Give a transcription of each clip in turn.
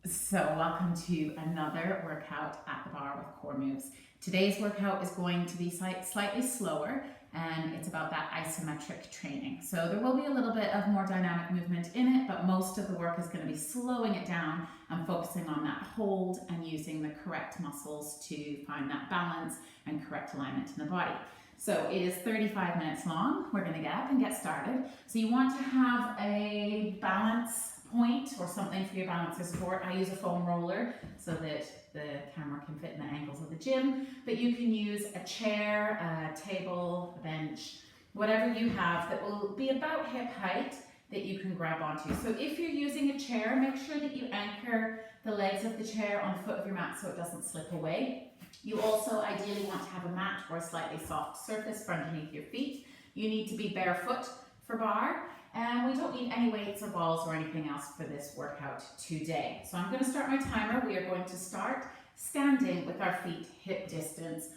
So welcome to another workout at the bar with core moves. Today's workout is going to be slightly slower and it's about that isometric training. So there will be a little bit of more dynamic movement in it, but most of the work is going to be slowing it down and focusing on that hold and using the correct muscles to find that balance and correct alignment in the body. So it is 35 minutes long. We're going to get up and get started. So you want to have a balance point or something for your balance or support. I use a foam roller so that the camera can fit in the angles of the gym, but you can use a chair, a table, a bench, whatever you have that will be about hip height that you can grab onto. So if you're using a chair, make sure that you anchor the legs of the chair on the foot of your mat so it doesn't slip away. You also ideally want to have a mat or a slightly soft surface for underneath your feet. You need to be barefoot for bar. And we don't need any weights or balls or anything else for this workout today. So I'm going to start my timer. We are going to start standing with our feet hip distance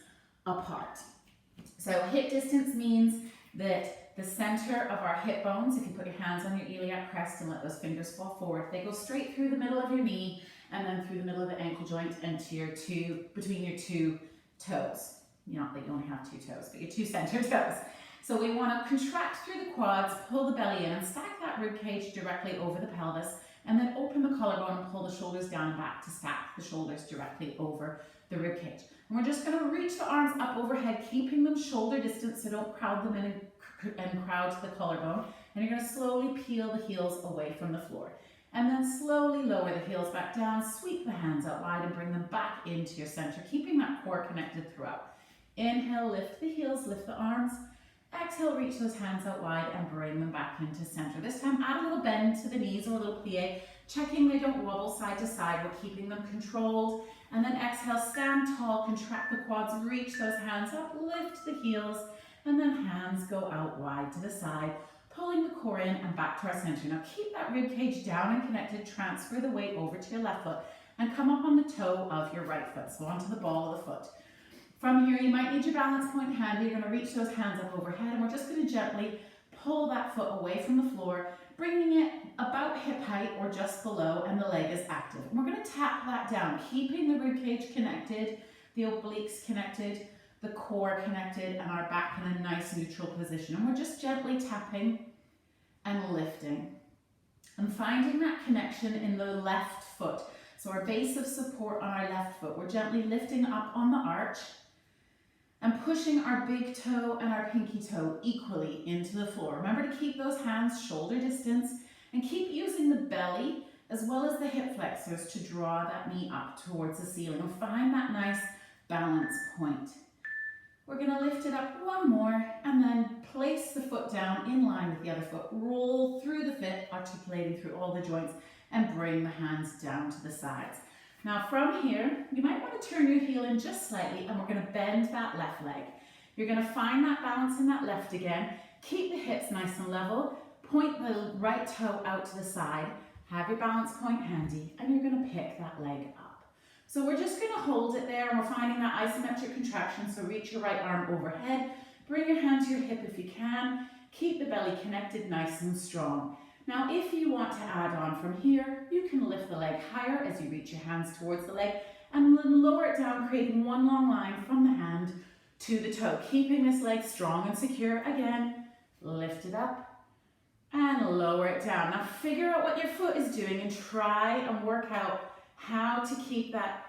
apart. So hip distance means that the center of our hip bones, if you put your hands on your iliac crest and let those fingers fall forward, they go straight through the middle of your knee and then through the middle of the ankle joint and to between your two toes. Not that you only have two toes, but your two center toes. So we want to contract through the quads, pull the belly in and stack that rib cage directly over the pelvis, and then open the collarbone and pull the shoulders down and back to stack the shoulders directly over the rib cage. And we're just going to reach the arms up overhead, keeping them shoulder distance so don't crowd them in and crowd to the collarbone. And you're going to slowly peel the heels away from the floor. And then slowly lower the heels back down, sweep the hands out wide and bring them back into your center, keeping that core connected throughout. Inhale, lift the heels, lift the arms. Exhale, reach those hands out wide and bring them back into center. This time, add a little bend to the knees or a little plie, checking they don't wobble side to side. We're keeping them controlled. And then exhale, stand tall, contract the quads, reach those hands up, lift the heels, and then hands go out wide to the side, pulling the core in and back to our center. Now keep that rib cage down and connected, transfer the weight over to your left foot, and come up on the toe of your right foot, so onto the ball of the foot. From here, you might need your balance point handy. You're going to reach those hands up overhead, and we're just going to gently pull that foot away from the floor, bringing it about hip height or just below, and the leg is active. And we're going to tap that down, keeping the rib cage connected, the obliques connected, the core connected, and our back in a nice neutral position. And we're just gently tapping and lifting and finding that connection in the left foot. So our base of support on our left foot, we're gently lifting up on the arch and pushing our big toe and our pinky toe equally into the floor. Remember to keep those hands shoulder distance and keep using the belly as well as the hip flexors to draw that knee up towards the ceiling and find that nice balance point. We're going to lift it up one more and then place the foot down in line with the other foot. Roll through the foot, articulating through all the joints, and bring the hands down to the sides. Now from here, you might want to turn your heel in just slightly and we're going to bend that left leg. You're going to find that balance in that left again. Keep the hips nice and level. Point the right toe out to the side. Have your balance point handy and you're going to pick that leg up. So we're just going to hold it there and we're finding that isometric contraction. So reach your right arm overhead. Bring your hand to your hip if you can. Keep the belly connected nice and strong. Now, if you want to add on from here, you can lift the leg higher as you reach your hands towards the leg and then lower it down, creating one long line from the hand to the toe, keeping this leg strong and secure. Again, lift it up and lower it down. Now, figure out what your foot is doing and try and work out how to keep that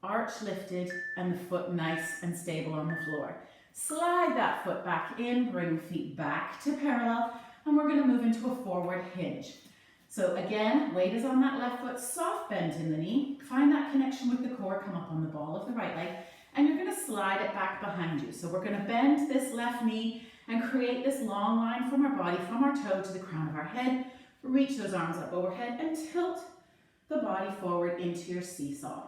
arch lifted and the foot nice and stable on the floor. Slide that foot back in, bring feet back to parallel, and we're going to move into a forward hinge. So again, weight is on that left foot, soft bend in the knee, find that connection with the core, come up on the ball of the right leg, and you're going to slide it back behind you. So we're going to bend this left knee and create this long line from our body, from our toe to the crown of our head. Reach those arms up overhead and tilt the body forward into your seesaw.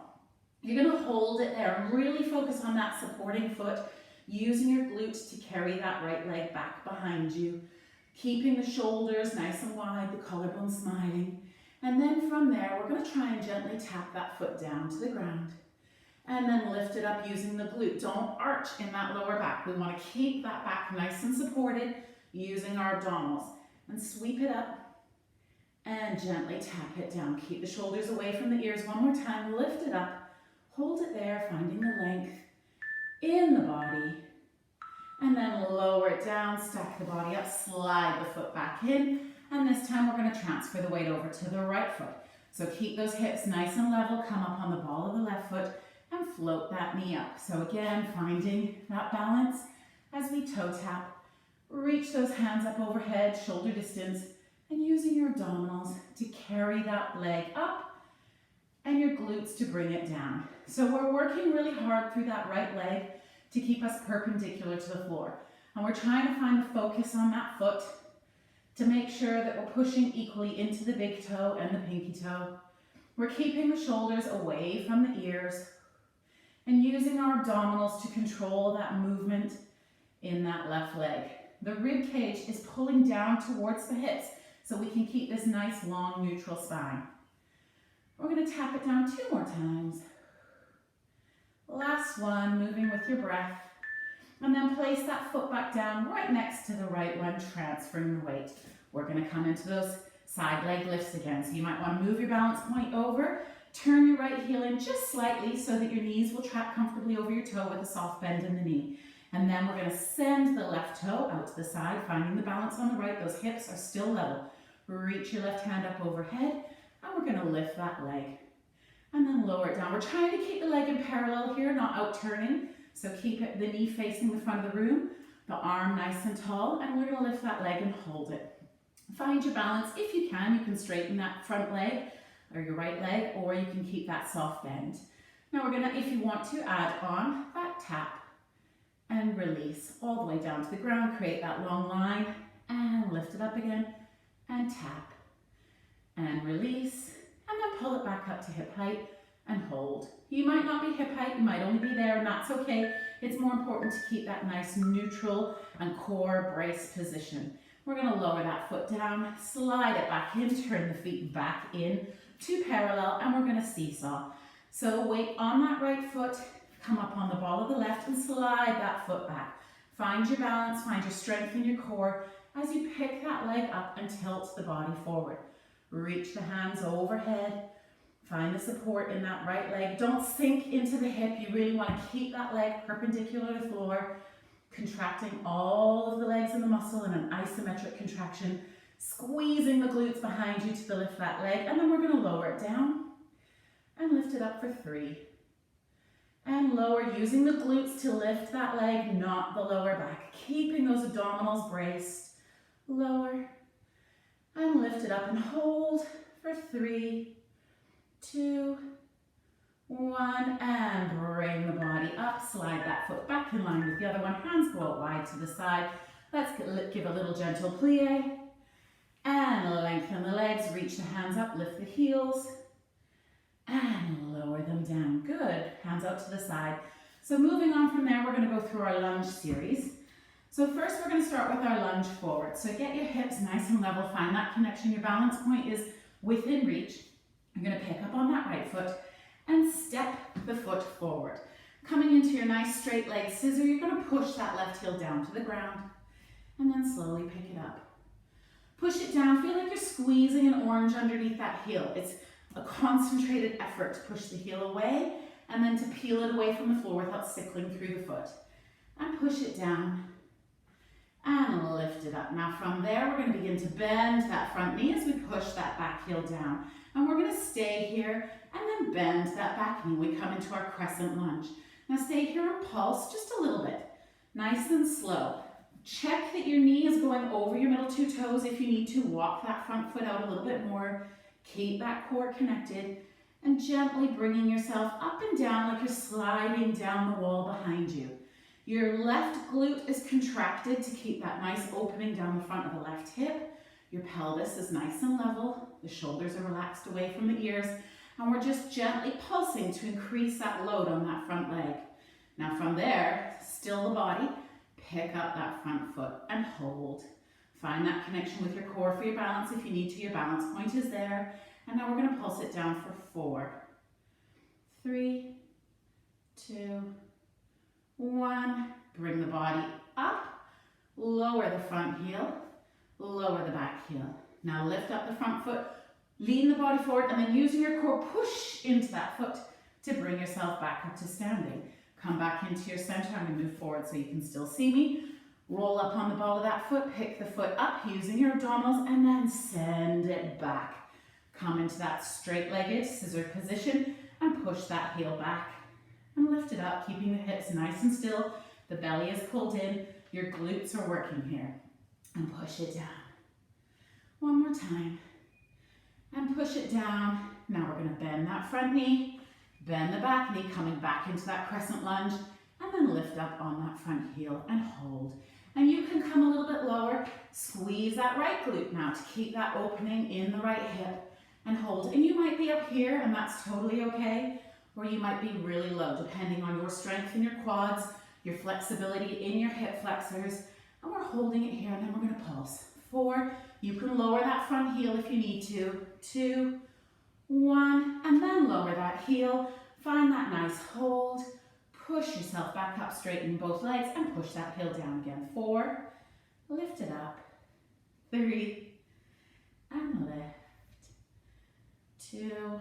You're going to hold it there and really focus on that supporting foot, using your glutes to carry that right leg back behind you. Keeping the shoulders nice and wide, the collarbone smiling. And then from there, we're going to try and gently tap that foot down to the ground. And then lift it up using the glute. Don't arch in that lower back. We want to keep that back nice and supported using our abdominals. And sweep it up And gently tap it down. Keep the shoulders away from the ears. One more time, lift it up. Hold it there, finding the length in the body. And then lower it down, stack the body up, slide the foot back in. And this time we're going to transfer the weight over to the right foot. So keep those hips nice and level, come up on the ball of the left foot and float that knee up. So again, finding that balance as we toe tap. Reach those hands up overhead, shoulder distance, and using your abdominals to carry that leg up and your glutes to bring it down. So we're working really hard through that right leg to keep us perpendicular to the floor. And we're trying to find the focus on that foot to make sure that we're pushing equally into the big toe and the pinky toe. We're keeping the shoulders away from the ears and using our abdominals to control that movement in that left leg. The rib cage is pulling down towards the hips so we can keep this nice long neutral spine. We're going to tap it down 2 more times. Last one, moving with your breath. And then place that foot back down right next to the right one, transferring the weight. We're going to come into those side leg lifts again. So you might want to move your balance point over, turn your right heel in just slightly so that your knees will track comfortably over your toe with a soft bend in the knee. And then we're going to send the left toe out to the side, finding the balance on the right. Those hips are still level. Reach your left hand up overhead, and we're going to lift that leg. And then lower it down. We're trying to keep the leg in parallel here, not out turning. So keep it, the knee facing the front of the room, the arm nice and tall, and we're going to lift that leg and hold it. Find your balance. If you can straighten that front leg or your right leg, or you can keep that soft bend. Now we're going to, if you want to, add on that tap and release all the way down to the ground. Create that long line and lift it up again and tap and release, and then pull it back up to hip height and hold. You might not be hip height, you might only be there, and that's okay. It's more important to keep that nice neutral and core brace position. We're going to lower that foot down, slide it back in, turn the feet back in to parallel, and we're going to seesaw. So weight on that right foot, come up on the ball of the left and slide that foot back. Find your balance, find your strength in your core as you pick that leg up and tilt the body forward. Reach the hands overhead. Find the support in that right leg. Don't sink into the hip. You really want to keep that leg perpendicular to the floor, contracting all of the legs and the muscle in an isometric contraction, squeezing the glutes behind you to lift that leg, and then we're going to lower it down and lift it up for 3. And lower, using the glutes to lift that leg, not the lower back. Keeping those abdominals braced. Lower and lift it up and hold for 3, 2, 1, and bring the body up. Slide that foot back in line with the other one. Hands go out wide to the side. Let's give a little gentle plie. And lengthen the legs. Reach the hands up. Lift the heels. And lower them down. Good. Hands out to the side. So moving on from there, we're going to go through our lunge series. So first we're going to start with our lunge forward. So get your hips nice and level. Find that connection. Your balance point is within reach. You're going to pick up on that right foot and step the foot forward. Coming into your nice straight leg scissor, you're going to push that left heel down to the ground and then slowly pick it up. Push it down. Feel like you're squeezing an orange underneath that heel. It's a concentrated effort to push the heel away and then to peel it away from the floor without sickling through the foot. And push it down and lift it up. Now from there, we're going to begin to bend that front knee as we push that back heel down. And we're going to stay here and then bend that back knee. We come into our crescent lunge. Now stay here and pulse just a little bit, nice and slow. Check that your knee is going over your middle 2 toes. If you need to, walk that front foot out a little bit more. Keep that core connected and gently bringing yourself up and down like you're sliding down the wall behind you. Your left glute is contracted to keep that nice opening down the front of the left hip. Your pelvis is nice and level. The shoulders are relaxed away from the ears. And we're just gently pulsing to increase that load on that front leg. Now from there, still the body. Pick up that front foot and hold. Find that connection with your core for your balance. If you need to, your balance point is there. And now we're going to pulse it down for 4, 3, 2, 1. Bring the body up. Lower the front heel. Lower the back heel. Now lift up the front foot, lean the body forward, and then using your core, push into that foot to bring yourself back up to standing. Come back into your center. I'm going to move forward so you can still see me. Roll up on the ball of that foot, pick the foot up using your abdominals, and then send it back. Come into that straight-legged scissor position and push that heel back. And lift it up, keeping the hips nice and still. The belly is pulled in. Your glutes are working here. And push it down. One more time. And push it down. Now we're going to bend that front knee, bend the back knee, coming back into that crescent lunge, and then lift up on that front heel and hold. And you can come a little bit lower, squeeze that right glute now to keep that opening in the right hip and hold. And you might be up here and that's totally okay, or you might be really low depending on your strength in your quads, your flexibility in your hip flexors, and we're holding it here and then we're going to pulse. 4, you can lower that front heel if you need to. 2, 1, and then lower that heel. Find that nice hold. Push yourself back up, straighten both legs, and push that heel down again. 4, lift it up. 3, and lift. 2,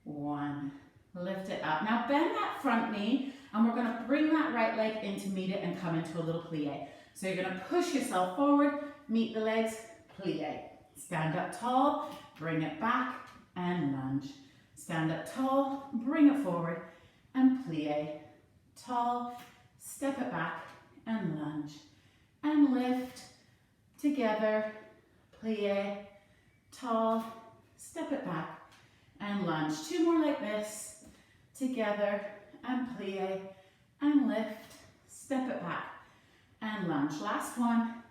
1, lift it up. Now bend that front knee, and we're going to bring that right leg in to meet it and come into a little plie. So you're going to push yourself forward, meet the legs, plie. Stand up tall, bring it back, and lunge. Stand up tall, bring it forward, and plie. Tall, step it back, and lunge. And lift, together, plie, tall, step it back, and lunge. 2 more like this, together, and plie, and lift, step it back, and lunge. Last one,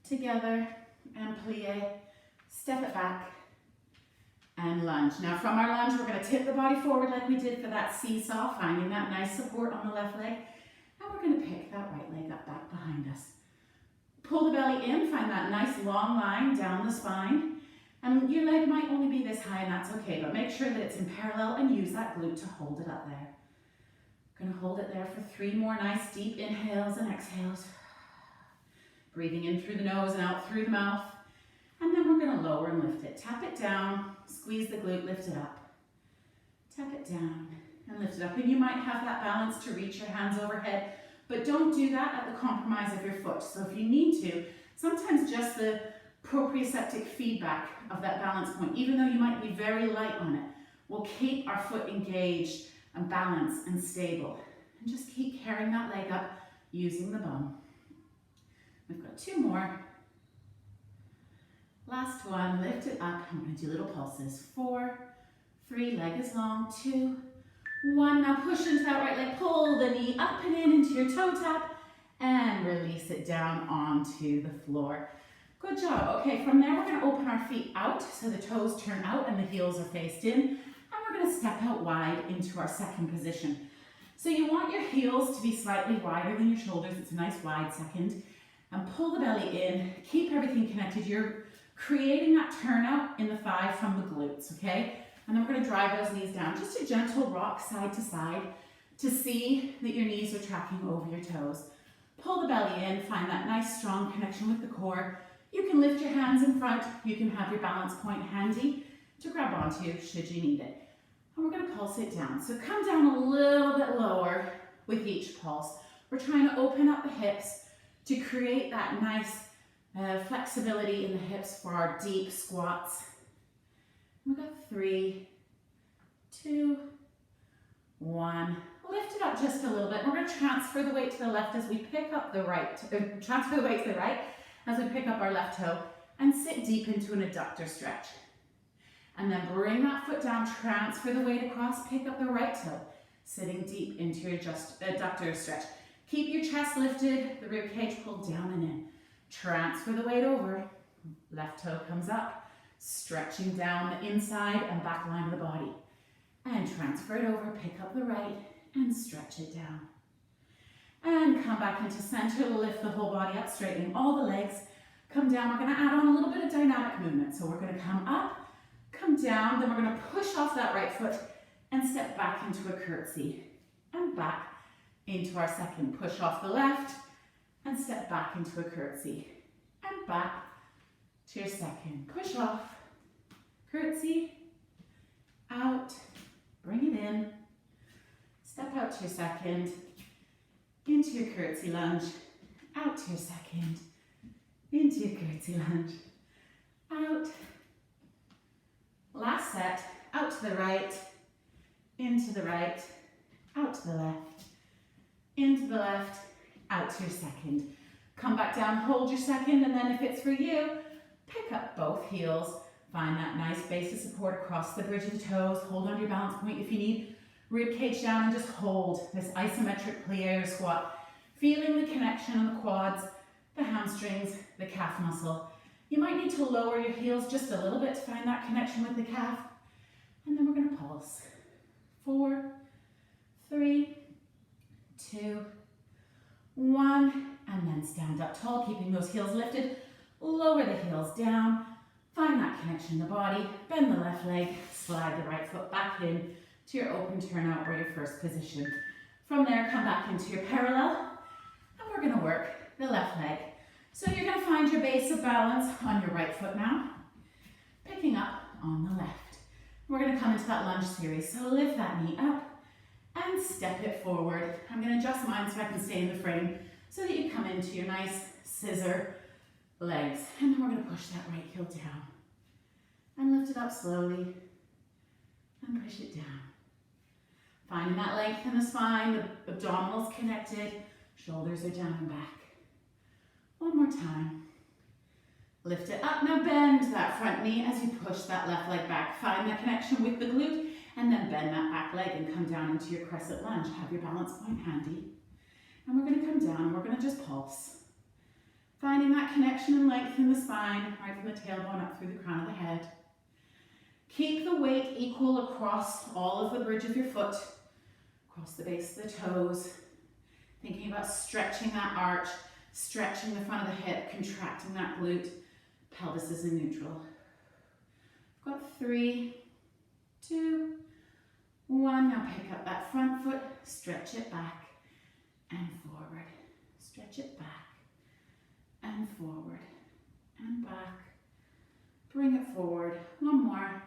together, and plie, step it back, and lunge. Now from our lunge, we're going to tip the body forward like we did for that seesaw, finding that nice support on the left leg, and we're going to pick that right leg up back behind us. Pull the belly in, find that nice long line down the spine, and your leg might only be this high and that's okay, but make sure that it's in parallel and use that glute to hold it up there. Going to hold it there for 3 more nice deep inhales and exhales. Breathing in through the nose and out through the mouth. And then we're going to lower and lift it. Tap it down, squeeze the glute, lift it up. Tap it down and lift it up. And you might have that balance to reach your hands overhead, but don't do that at the compromise of your foot. So if you need to, sometimes just the proprioceptive feedback of that balance point, even though you might be very light on it, will keep our foot engaged and balanced and stable. And just keep carrying that leg up using the bum. We've got 2 more. Last one, lift it up. I'm going to do little pulses. 4, 3, leg is long. 2, 1. Now push into that right leg. Pull the knee up and in into your toe tap and release it down onto the floor. Good job. Okay, from there we're going to open our feet out so the toes turn out and the heels are faced in. And we're going to step out wide into our second position. So you want your heels to be slightly wider than your shoulders. It's a nice wide second. And pull the belly in. Keep everything connected. You're creating that turnout in the thigh from the glutes, okay? And then we're going to drive those knees down. Just a gentle rock side to side to see that your knees are tracking over your toes. Pull the belly in. Find that nice strong connection with the core. You can lift your hands in front. You can have your balance point handy to grab onto should you need it. And we're going to pulse it down. So come down a little bit lower with each pulse. We're trying to open up the hips to create that nice flexibility in the hips for our deep squats. We've got 3, 2, 1. Lift it up just a little bit. We're going to transfer the weight to the left as we pick up the right. Transfer the weight to the right as we pick up our left toe and sit deep into an adductor stretch. And then bring that foot down, transfer the weight across, pick up the right toe, sitting deep into your adductor stretch. Keep your chest lifted, the rib cage pulled down and in. Transfer the weight over, left toe comes up, stretching down the inside and back line of the body. And transfer it over, pick up the right and stretch it down. And come back into center, lift the whole body up, straightening all the legs. Come down, we're gonna add on a little bit of dynamic movement. So we're gonna come up, come down, then we're gonna push off that right foot and step back into a curtsy. And back into our second. Push off the left and step back into a curtsy. and back to your second. Push off, curtsy, out, bring it in, step out to your second, into your curtsy lunge, out to your second, into your curtsy lunge, out. Last set, out to the right, into the right, out to the left, into the left, out to your second. Come back down, hold your second, and then if it's for you, pick up both heels. Find that nice base of support across the bridge of the toes. Hold on to your balance point if you need. Rib cage down and just hold this isometric plie or squat. Feeling the connection on the quads, the hamstrings, the calf muscle. You might need to lower your heels just a little bit to find that connection with the calf. And then we're going to pulse. 4, 3, 2, 1, and then stand up tall, keeping those heels lifted. Lower the heels down. Find that connection in the body. Bend the left leg. Slide the right foot back in to your open turnout or your first position. From there, come back into your parallel. And we're going to work the left leg. So you're going to find your base of balance on your right foot now. Picking up on the left. We're going to come into that lunge series. So lift that knee up and step it forward. I'm going to adjust mine so I can stay in the frame so that you come into your nice scissor legs. And then we're going to push that right heel down. And lift it up slowly. And push it down. Finding that length in the spine, the abdominals connected, shoulders are down and back. One more time. Lift it up, now bend that front knee as you push that left leg back. Find that connection with the glute, and then bend that back leg and come down into your crescent lunge. Have your balance point handy. And we're going to come down and we're going to just pulse. Finding that connection and length in the spine, right from the tailbone up through the crown of the head. Keep the weight equal across all of the bridge of your foot, across the base of the toes. Thinking about stretching that arch, stretching the front of the hip, contracting that glute. Pelvis is in neutral. I've got 3, 2, 1. Now pick up that front foot, stretch it back and forward. Stretch it back and forward and back. Bring it forward. One more.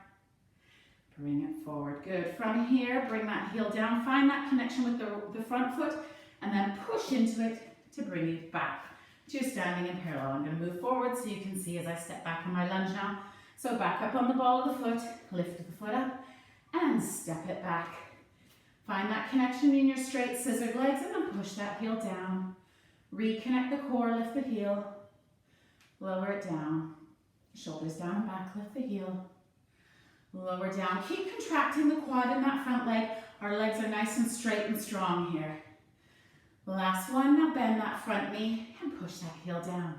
Bring it forward. Good. From here, bring that heel down. Find that connection with the front foot and then push into it to bring you back to your standing in parallel. I'm going to move forward so you can see as I step back in my lunge now. So back up on the ball of the foot, lift the foot up and step it back. Find that connection in your straight scissored legs and then push that heel down. Reconnect the core, lift the heel, lower it down. Shoulders down and back, lift the heel. Lower down. Keep contracting the quad in that front leg. Our legs are nice and straight and strong here. Last one, now bend that front knee and push that heel down.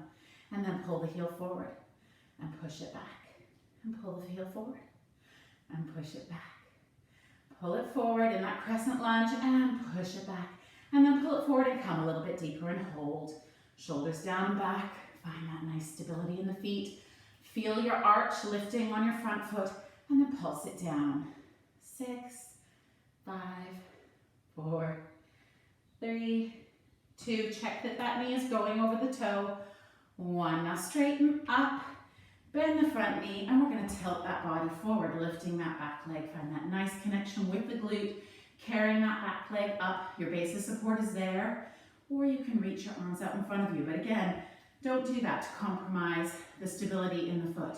And then pull the heel forward and push it back. And pull the heel forward and push it back. Pull it forward in that crescent lunge and push it back. And then pull it forward and come a little bit deeper and hold. Shoulders down and back. Find that nice stability in the feet. Feel your arch lifting on your front foot and then pulse it down. 6, 5, 4, 3, 2. Check that that knee is going over the toe. 1. Now straighten up, bend the front knee, and we're going to tilt that body forward, lifting that back leg. Find that nice connection with the glute, carrying that back leg up. Your base of support is there, or you can reach your arms out in front of you. But again, don't do that to compromise the stability in the foot.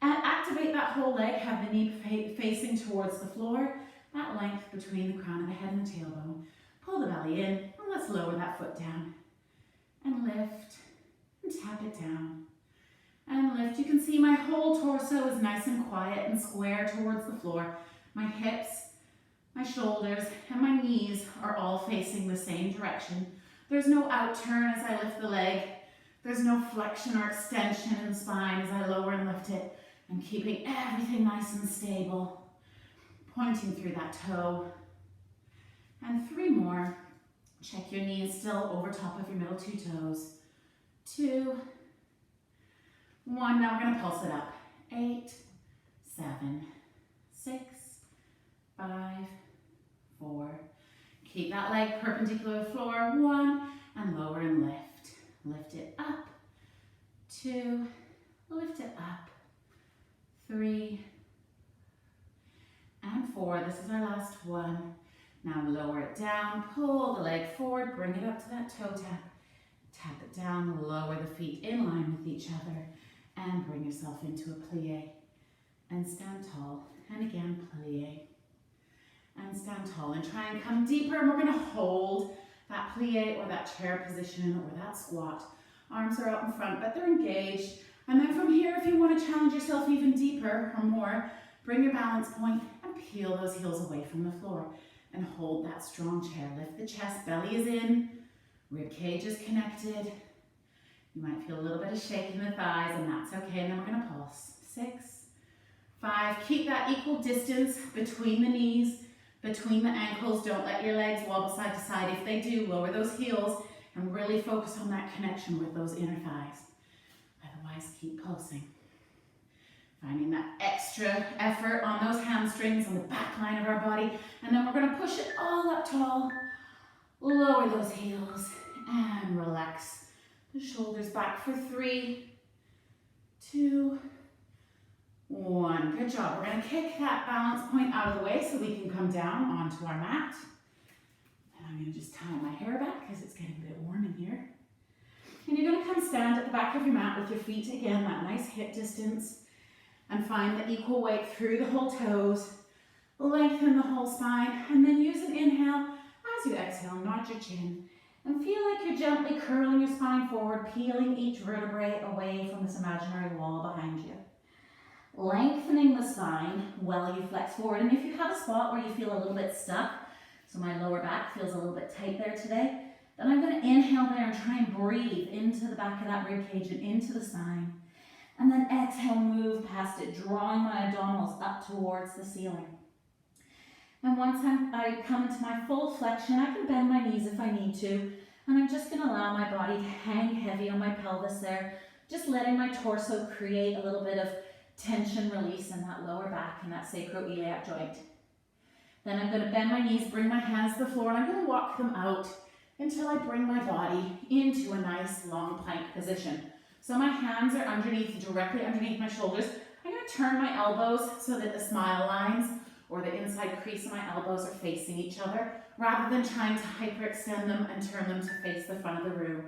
And activate that whole leg, have the knee facing towards the floor, that length between the crown of the head and the tailbone. Pull the belly in, and let's lower that foot down. And lift, and tap it down. And lift. You can see my whole torso is nice and quiet and square towards the floor. My hips, my shoulders, and my knees are all facing the same direction. There's no out turn as I lift the leg. There's no flexion or extension in the spine as I lower and lift it. I'm keeping everything nice and stable. Pointing through that toe. And 3 more. Check your knees still over top of your middle 2 toes. 2, 1. Now we're going to pulse it up. 8, 7, 6, 5, 4. Keep that leg perpendicular to the floor. 1, and lower and lift. Lift it up. 2, lift it up, 3, and 4. This is our last one. Now lower it down, pull the leg forward, bring it up to that toe tap. Tap it down, lower the feet in line with each other, and bring yourself into a plie. And stand tall, and again plie. And stand tall, and try and come deeper, and we're gonna hold that plie or that chair position or that squat. Arms are out in front, but they're engaged. And then from here, if you want to challenge yourself even deeper or more, bring your balance point and peel those heels away from the floor and hold that strong chair. Lift the chest, belly is in, rib cage is connected. You might feel a little bit of shake in the thighs, and that's okay. And then we're gonna pulse. 6, 5, keep that equal distance between the knees, between the ankles. Don't let your legs wobble side to side. If they do, lower those heels and really focus on that connection with those inner thighs. Otherwise, keep pulsing. Finding that extra effort on those hamstrings, on the back line of our body. And then we're gonna push it all up tall. Lower those heels and relax the shoulders back for 3, 2, 1. Good job. We're gonna kick that balance point out of the way so we can come down onto our mat. And I'm gonna just tie my hair back because it's getting a bit warm in here. And you're gonna come stand at the back of your mat with your feet, again, that nice hip distance, and find the equal weight through the whole toes. Lengthen the whole spine, and then use an inhale. As you exhale, nod your chin, and feel like you're gently curling your spine forward, peeling each vertebrae away from this imaginary wall behind you. Lengthening the spine while you flex forward. And if you have a spot where you feel a little bit stuck, so my lower back feels a little bit tight there today, then I'm going to inhale there and try and breathe into the back of that rib cage and into the spine. And then exhale, move past it, drawing my abdominals up towards the ceiling. And once I come into my full flexion, I can bend my knees if I need to. And I'm just going to allow my body to hang heavy on my pelvis there, just letting my torso create a little bit of tension release in that lower back and that sacroiliac joint. Then I'm going to bend my knees, bring my hands to the floor, and I'm going to walk them out until I bring my body into a nice long plank position. So my hands are directly underneath my shoulders. I'm going to turn my elbows so that the smile lines or the inside crease of my elbows are facing each other, rather than trying to hyperextend them and turn them to face the front of the room.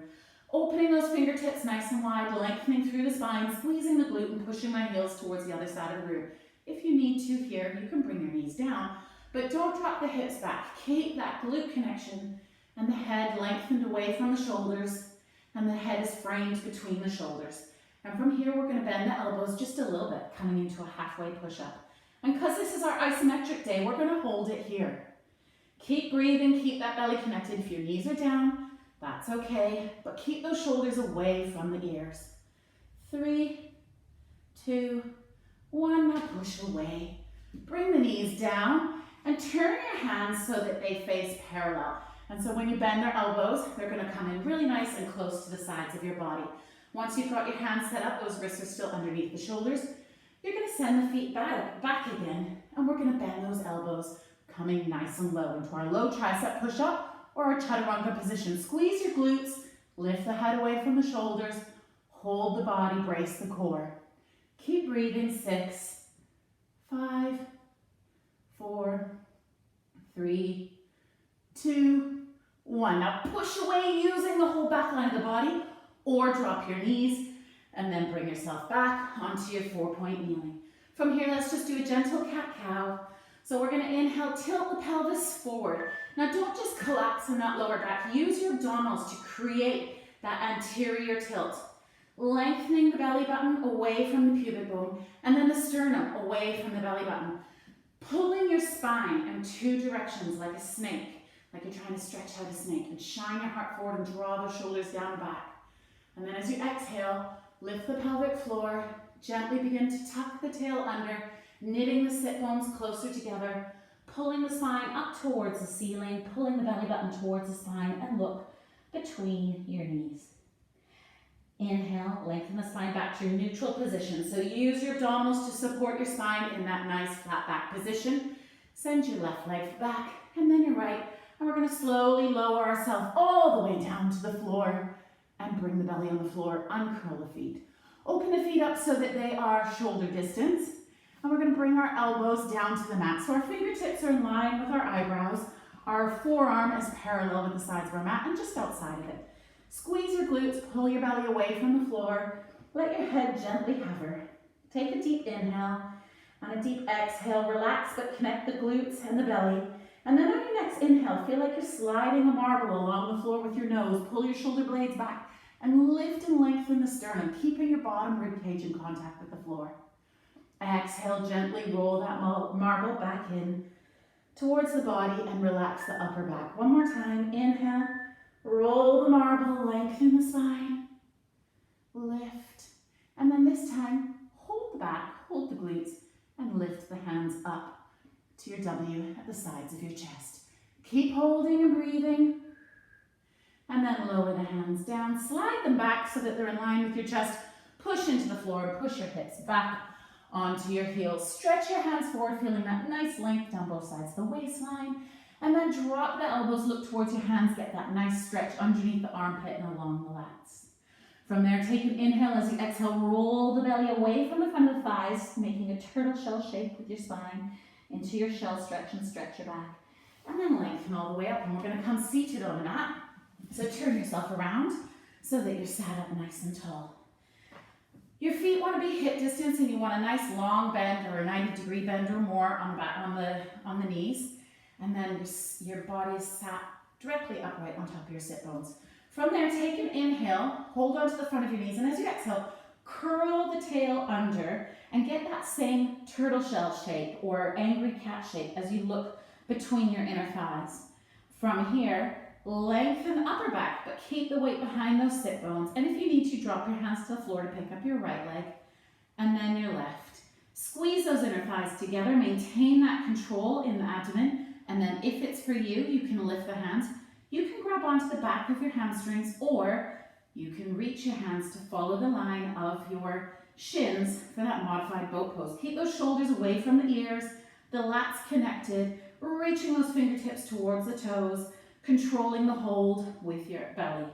Opening those fingertips nice and wide, lengthening through the spine, squeezing the glute and pushing my heels towards the other side of the room. If you need to here, you can bring your knees down, but don't drop the hips back. Keep that glute connection and the head lengthened away from the shoulders, and the head is framed between the shoulders. And from here, we're going to bend the elbows just a little bit, coming into a halfway push-up. And because this is our isometric day, we're going to hold it here. Keep breathing, keep that belly connected. If your knees are down, that's okay, but keep those shoulders away from the ears. 3, 2, 1, now push away. Bring the knees down and turn your hands so that they face parallel. And so when you bend their elbows, they're going to come in really nice and close to the sides of your body. Once you've got your hands set up, those wrists are still underneath the shoulders. You're going to send the feet back again, and we're going to bend those elbows, coming nice and low into our low tricep push-up or our chaturanga position. Squeeze your glutes, lift the head away from the shoulders, hold the body, brace the core. Keep breathing. 6, 5, 4, 3, 2, 1. Now push away using the whole back line of the body, or drop your knees and then bring yourself back onto your 4-point kneeling. From here, let's just do a gentle cat-cow. So we're going to inhale, tilt the pelvis forward. Now don't just collapse in that lower back. Use your abdominals to create that anterior tilt. Lengthening the belly button away from the pubic bone, and then the sternum away from the belly button. Pulling your spine in 2 directions like a snake, like you're trying to stretch out a snake, and shine your heart forward and draw those shoulders down and back. And then as you exhale, lift the pelvic floor, gently begin to tuck the tail under, knitting the sit bones closer together, pulling the spine up towards the ceiling, pulling the belly button towards the spine, and look between your knees. Inhale, lengthen the spine back to your neutral position. So use your abdominals to support your spine in that nice flat back position. Send your left leg back, and then your right. And we're going to slowly lower ourselves all the way down to the floor and bring the belly on the floor. Uncurl the feet. Open the feet up so that they are shoulder distance. And we're going to bring our elbows down to the mat. So our fingertips are in line with our eyebrows. Our forearm is parallel with the sides of our mat and just outside of it. Squeeze your glutes, pull your belly away from the floor. Let your head gently hover. Take a deep inhale and a deep exhale. Relax but connect the glutes and the belly. And then on your next inhale, feel like you're sliding a marble along the floor with your nose. Pull your shoulder blades back and lift and lengthen the sternum, keeping your bottom rib cage in contact with the floor. Exhale, gently roll that marble back in towards the body and relax the upper back. One more time, inhale, roll the marble, lengthen the spine, lift. And then this time, hold the back, hold the glutes, and lift the hands up to your W at the sides of your chest. Keep holding and breathing. And then lower the hands down, slide them back so that they're in line with your chest. Push into the floor, push your hips back onto your heels. Stretch your hands forward, feeling that nice length down both sides of the waistline. And then drop the elbows, look towards your hands, get that nice stretch underneath the armpit and along the lats. From there, take an inhale. As you exhale, roll the belly away from the front of the thighs, making a turtle shell shape with your spine into your shell stretch and stretch your back. And then lengthen all the way up, and we're going to come seated on the mat. So turn yourself around so that you're sat up nice and tall. Your feet want to be hip distance, and you want a nice long bend or a 90-degree bend or more on the back, on the knees. And then your body is sat directly upright on top of your sit bones. From there, take an inhale, hold on to the front of your knees, and as you exhale, curl the tail under and get that same turtle shell shape or angry cat shape as you look between your inner thighs. From here, lengthen upper back, but keep the weight behind those sit bones. And if you need to, drop your hands to the floor to pick up your right leg and then your left. Squeeze those inner thighs together, maintain that control in the abdomen. And then if it's for you, you can lift the hands. You can grab onto the back of your hamstrings, or you can reach your hands to follow the line of your shins for that modified boat pose. Keep those shoulders away from the ears, the lats connected, reaching those fingertips towards the toes, controlling the hold with your belly.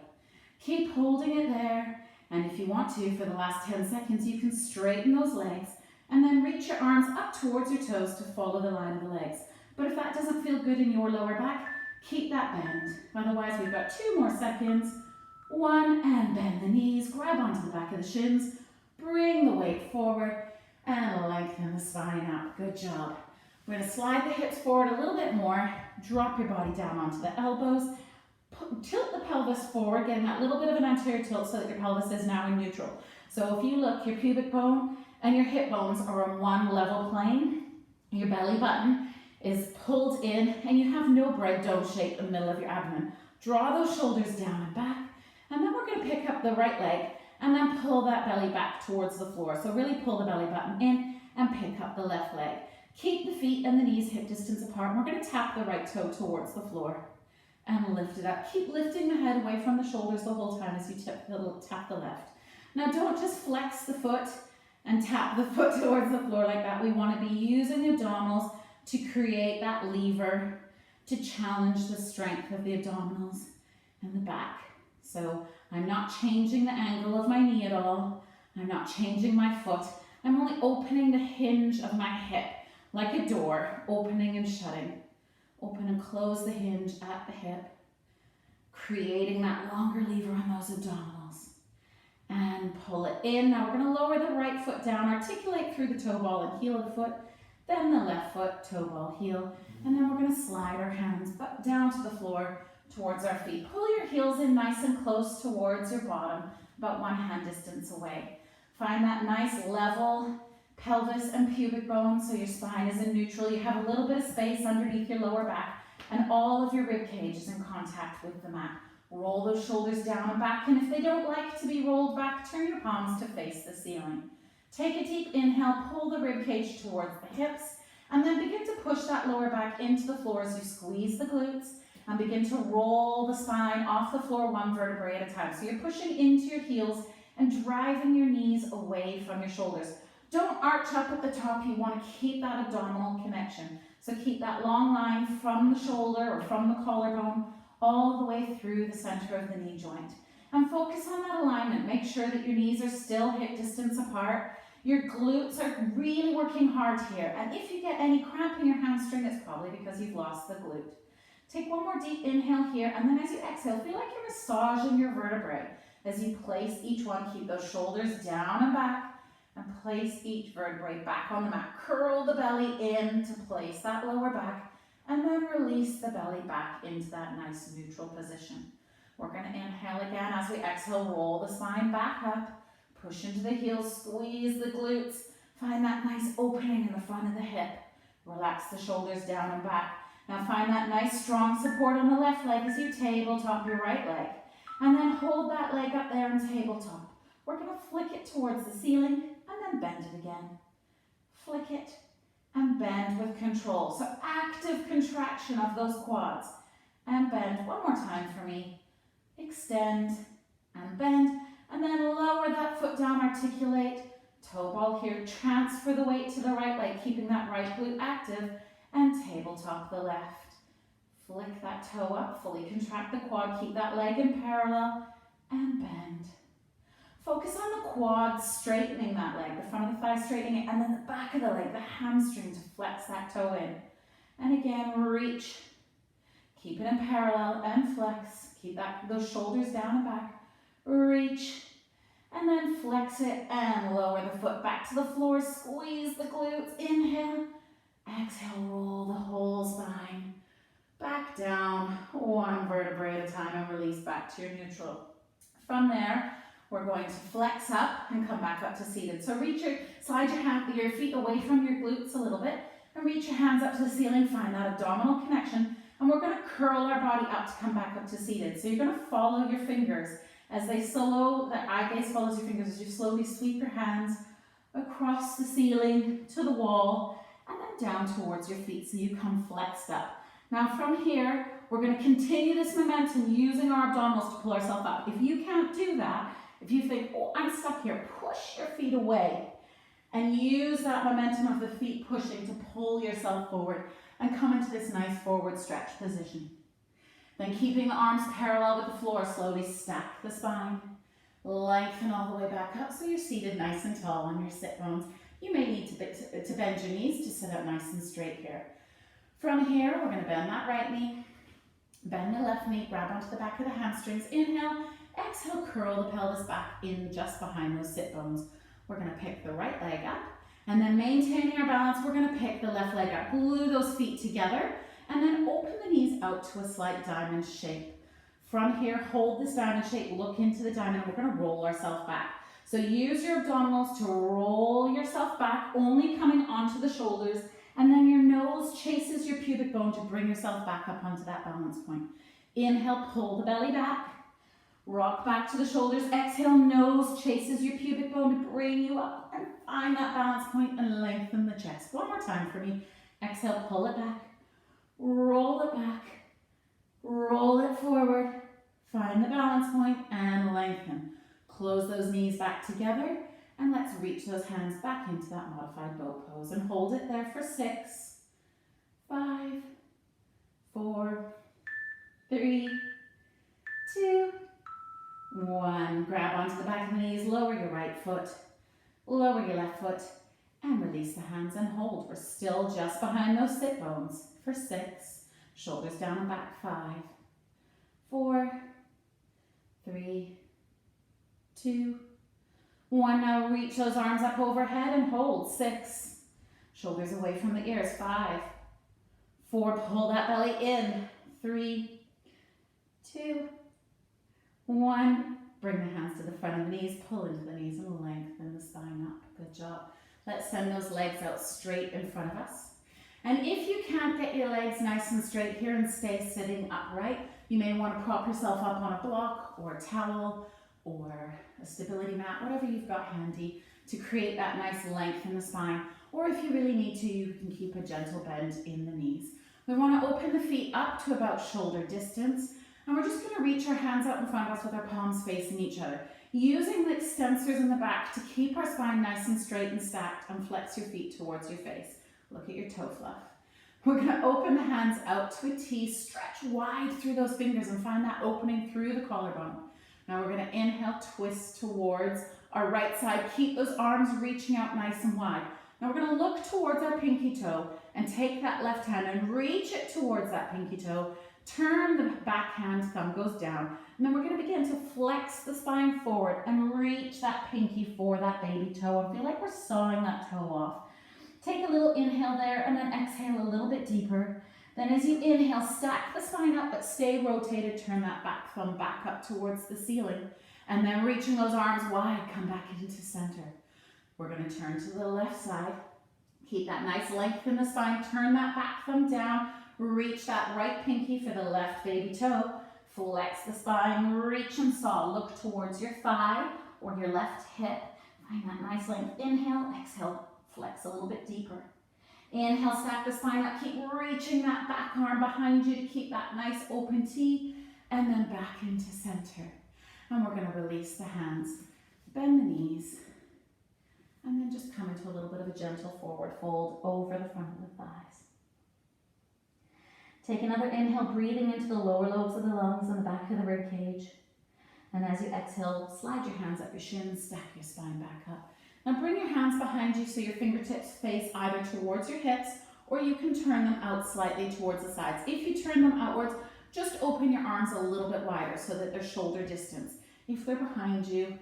Keep holding it there, and if you want to, for the last 10 seconds, you can straighten those legs and then reach your arms up towards your toes to follow the line of the legs. But if that doesn't feel good in your lower back, keep that bend. Otherwise, we've got 2 more seconds. 1, and bend the knees, grab onto the back of the shins, bring the weight forward, and lengthen the spine out. Good job. We're going to slide the hips forward a little bit more, drop your body down onto the elbows, tilt the pelvis forward, getting that little bit of an anterior tilt so that your pelvis is now in neutral. So if you look, your pubic bone and your hip bones are on one level plane, your belly button is pulled in, and you have no bread dough shape in the middle of your abdomen. Draw those shoulders down and back, and then we're going to pick up the right leg and then pull that belly back towards the floor. So really pull the belly button in and pick up the left leg. Keep the feet and the knees hip distance apart. We're going to tap the right toe towards the floor and lift it up. Keep lifting the head away from the shoulders the whole time as you tap the left. Now don't just flex the foot and tap the foot towards the floor like that. We want to be using the abdominals to create that lever to challenge the strength of the abdominals and the back. So I'm not changing the angle of my knee at all. I'm not changing my foot. I'm only opening the hinge of my hip like a door, opening and shutting. Open and close the hinge at the hip, creating that longer lever on those abdominals. And pull it in. Now we're going to lower the right foot down, articulate through the toe ball and heel of the foot, then the left foot, toe ball, heel, and then we're going to slide our hands back down to the floor towards our feet. Pull your heels in nice and close towards your bottom, about 1 hand distance away. Find that nice level pelvis and pubic bone so your spine is in neutral. You have a little bit of space underneath your lower back, and all of your rib cage is in contact with the mat. Roll those shoulders down and back, and if they don't like to be rolled back, turn your palms to face the ceiling. Take a deep inhale, pull the rib cage towards the hips, and then begin to push that lower back into the floor as you squeeze the glutes and begin to roll the spine off the floor 1 vertebrae at a time. So you're pushing into your heels and driving your knees away from your shoulders. Don't arch up at the top. You want to keep that abdominal connection. So keep that long line from the shoulder or from the collarbone all the way through the center of the knee joint. And focus on that alignment. Make sure that your knees are still hip distance apart. Your glutes are really working hard here. And if you get any cramp in your hamstring, it's probably because you've lost the glute. Take one more deep inhale here, and then as you exhale, feel like you're massaging your vertebrae. As you place each one, keep those shoulders down and back, and place each vertebrae back on the mat. Curl the belly in to place that lower back, and then release the belly back into that nice neutral position. We're going to inhale again. As we exhale, roll the spine back up, push into the heels, squeeze the glutes, find that nice opening in the front of the hip. Relax the shoulders down and back. Now find that nice strong support on the left leg as you tabletop your right leg. And then hold that leg up there and tabletop. We're going to flick it towards the ceiling and then bend it again. Flick it and bend with control. So active contraction of those quads. And bend one more time for me. Extend and bend. And then lower that foot down, articulate. Toe ball here. Transfer the weight to the right leg, keeping that right glute active. And tabletop the left. Flick that toe up, fully contract the quad, keep that leg in parallel, and bend. Focus on the quad, straightening that leg, the front of the thigh straightening it, and then the back of the leg, the hamstring to flex that toe in. And again, reach. Keep it in parallel and flex. Keep those shoulders down and back. Reach. And then flex it and lower the foot back to the floor. Squeeze the glutes. Inhale. Exhale, roll the whole spine back down, one vertebrae at a time, and release back to your neutral. From there, we're going to flex up and come back up to seated. So slide your feet away from your glutes a little bit, and reach your hands up to the ceiling, find that abdominal connection, and we're going to curl our body up to come back up to seated. So you're going to follow your fingers as the eye gaze follows your fingers as you slowly sweep your hands across the ceiling to the wall, and then down towards your feet so you come flexed up. Now from here, we're going to continue this momentum using our abdominals to pull ourselves up. If you can't do that, if you think, oh, I'm stuck here, push your feet away and use that momentum of the feet pushing to pull yourself forward and come into this nice forward stretch position. Then keeping the arms parallel with the floor, slowly stack the spine, lengthen all the way back up so you're seated nice and tall on your sit bones. You may need to bend your knees to sit up nice and straight here. From here, we're going to bend that right knee, bend the left knee, grab onto the back of the hamstrings. Inhale, exhale, curl the pelvis back in just behind those sit bones. We're going to pick the right leg up, and then maintaining our balance, we're going to pick the left leg up. Glue those feet together, and then open the knees out to a slight diamond shape. From here, hold this diamond shape, look into the diamond, and we're going to roll ourselves back. So use your abdominals to roll yourself back, only coming onto the shoulders, and then your nose chases your pubic bone to bring yourself back up onto that balance point. Inhale, pull the belly back, rock back to the shoulders. Exhale, nose chases your pubic bone to bring you up and find that balance point and lengthen the chest. One more time for me. Exhale, pull it back, roll it back, roll it forward, find the balance point and lengthen. Close those knees back together, and let's reach those hands back into that modified boat pose and hold it there for 6, 5, 4, 3, 2, 1. Grab onto the back of the knees, lower your right foot, lower your left foot, and release the hands and hold. We're still just behind those sit bones for 6, shoulders down and back, 5, 4, 3, 2, 1. Now reach those arms up overhead and hold. 6, shoulders away from the ears. 5, 4, pull that belly in. 3, 2, 1. Bring the hands to the front of the knees, pull into the knees and lengthen the spine up. Good job. Let's send those legs out straight in front of us. And if you can't get your legs nice and straight here and stay sitting upright, you may want to prop yourself up on a block or a towel or a stability mat, whatever you've got handy to create that nice length in the spine. Or if you really need to, you can keep a gentle bend in the knees. We want to open the feet up to about shoulder distance, and we're just going to reach our hands out in front of us with our palms facing each other, using the extensors in the back to keep our spine nice and straight and stacked, and flex your feet towards your face. Look at your toe fluff. We're going to open the hands out to a T, stretch wide through those fingers and find that opening through the collarbone. Now we're going to inhale, twist towards our right side. Keep those arms reaching out nice and wide. Now we're going to look towards our pinky toe and take that left hand and reach it towards that pinky toe. Turn the backhand, thumb goes down. And then we're going to begin to flex the spine forward and reach that pinky for that baby toe and feel like we're sawing that toe off. Take a little inhale there and then exhale a little bit deeper. Then as you inhale, stack the spine up but stay rotated. Turn that back thumb back up towards the ceiling. And then reaching those arms wide, come back into center. We're going to turn to the left side. Keep that nice length in the spine. Turn that back thumb down. Reach that right pinky for the left baby toe. Flex the spine, reach and saw. Look towards your thigh or your left hip. Find that nice length. Inhale, exhale, flex a little bit deeper. Inhale, stack the spine up. Keep reaching that back arm behind you to keep that nice open T. And then back into center. And we're going to release the hands. Bend the knees. And then just come into a little bit of a gentle forward fold over the front of the thighs. Take another inhale, breathing into the lower lobes of the lungs and the back of the rib cage. And as you exhale, slide your hands up your shins, stack your spine back up. Now bring your hands behind you so your fingertips face either towards your hips or you can turn them out slightly towards the sides. If you turn them outwards, just open your arms a little bit wider so that they're shoulder distance. If they're behind you,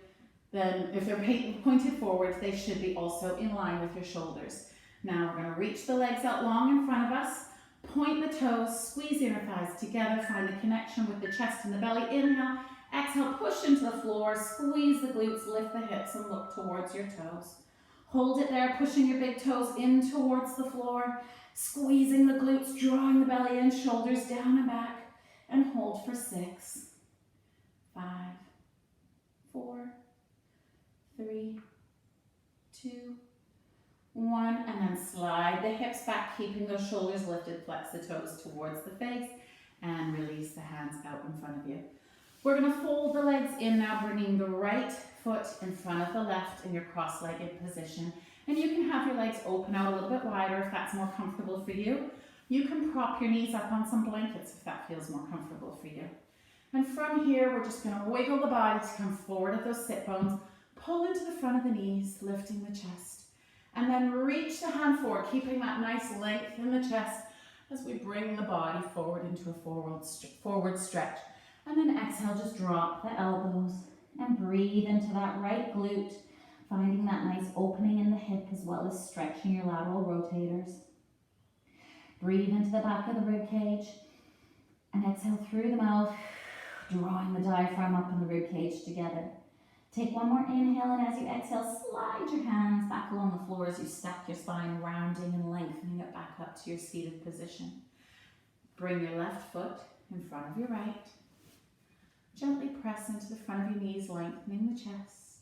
then if they're pointed forward, they should be also in line with your shoulders. Now we're going to reach the legs out long in front of us. Point the toes, squeeze the inner thighs together, find the connection with the chest and the belly. Inhale, exhale, push into the floor, squeeze the glutes, lift the hips and look towards your toes. Hold it there, pushing your big toes in towards the floor, squeezing the glutes, drawing the belly in, shoulders down and back, and hold for 6, 5, 4, 3, 2, 1, and then slide the hips back, keeping those shoulders lifted, flex the toes towards the face, and release the hands out in front of you. We're going to fold the legs in now, bringing the right foot in front of the left in your cross-legged position. And you can have your legs open out a little bit wider if that's more comfortable for you. You can prop your knees up on some blankets if that feels more comfortable for you. And from here, we're just going to wiggle the body to come forward at those sit bones, pull into the front of the knees, lifting the chest. And then reach the hand forward, keeping that nice length in the chest as we bring the body forward into a forward stretch. And then exhale, just drop the elbows and breathe into that right glute, finding that nice opening in the hip as well as stretching your lateral rotators. Breathe into the back of the rib cage and exhale through the mouth, drawing the diaphragm up and the rib cage together. Take one more inhale, and as you exhale, slide your hands back along the floor as you stack your spine, rounding and lengthening it back up to your seated position. Bring your left foot in front of your right. Gently press into the front of your knees, lengthening the chest.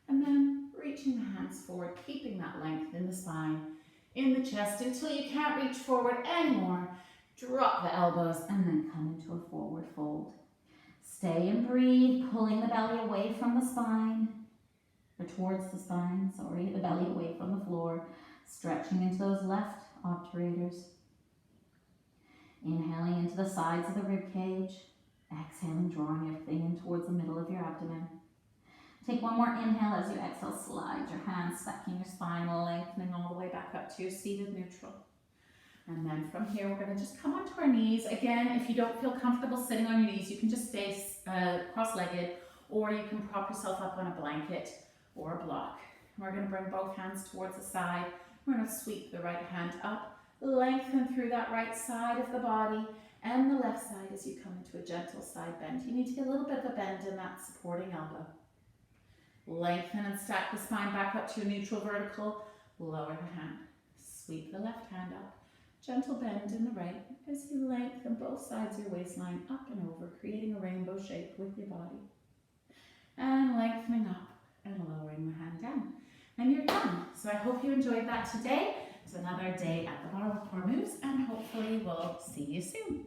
And then reaching the hands forward, keeping that length in the spine, in the chest, until you can't reach forward anymore. Drop the elbows and then come into a forward fold. Stay and breathe, pulling the belly away from the spine, or towards the spine, sorry, the belly away from the floor, stretching into those left obturators. Inhaling into the sides of the rib cage, exhaling, drawing everything in towards the middle of your abdomen. Take one more inhale as you exhale, slide your hands, stacking your spine, lengthening all the way back up to your seated neutral. And then from here, we're going to just come onto our knees. Again, if you don't feel comfortable sitting on your knees, you can just stay cross-legged, or you can prop yourself up on a blanket or a block. We're going to bring both hands towards the side. We're going to sweep the right hand up, lengthen through that right side of the body, and the left side as you come into a gentle side bend. You need to get a little bit of a bend in that supporting elbow. Lengthen and stack the spine back up to a neutral vertical. Lower the hand. Sweep the left hand up. Gentle bend in the right as you lengthen both sides of your waistline up and over, creating a rainbow shape with your body. And lengthening up and lowering the hand down. And you're done. So I hope you enjoyed that today. It's another day at the bar with core moves, and hopefully we'll see you soon.